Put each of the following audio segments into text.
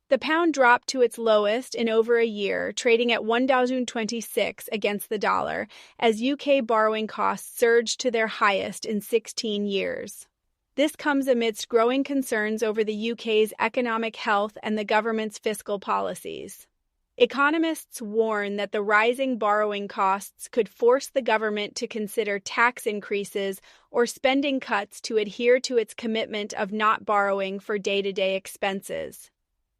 The pound dropped to its lowest in over a year, trading at 1,026 against the dollar, as UK borrowing costs surged to their highest in 16 years. This comes amidst growing concerns over the UK's economic health and the government's fiscal policies. Economists warn that the rising borrowing costs could force the government to consider tax increases or spending cuts to adhere to its commitment of not borrowing for day-to-day expenses.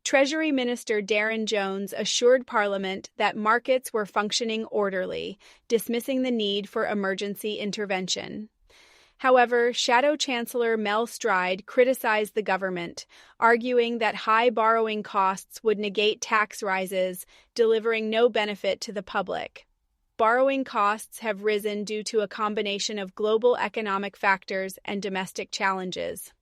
Treasury Minister Darren Jones assured Parliament that markets were functioning orderly, dismissing the need for emergency intervention. However, Shadow Chancellor Mel Stride criticized the government, arguing that high borrowing costs would negate tax rises, delivering no benefit to the public. Borrowing costs have risen due to a combination of global economic factors and domestic challenges.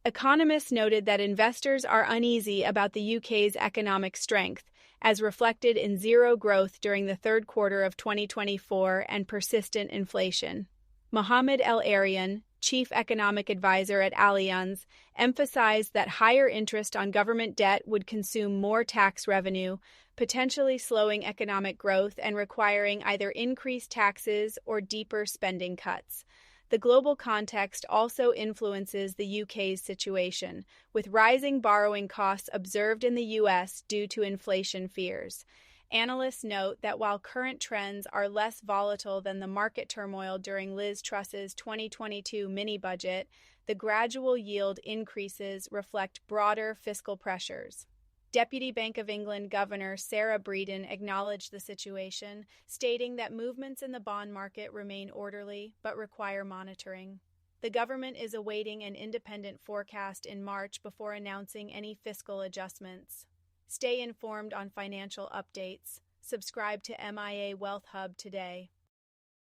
Economists noted that investors are uneasy about the UK's economic strength, as reflected in zero growth during the third quarter of 2024 and persistent inflation. Mohamed El Arian, chief economic advisor at Allianz, emphasized that higher interest on government debt would consume more tax revenue, potentially slowing economic growth and requiring either increased taxes or deeper spending cuts. The global context also influences the UK's situation, with rising borrowing costs observed in the US due to inflation fears. Analysts note that while current trends are less volatile than the market turmoil during Liz Truss's 2022 mini-budget, the gradual yield increases reflect broader fiscal pressures. Deputy Bank of England Governor Sarah Breeden acknowledged the situation, stating that movements in the bond market remain orderly but require monitoring. The government is awaiting an independent forecast in March before announcing any fiscal adjustments. Stay informed on financial updates. Subscribe to MIA Wealth Hub today.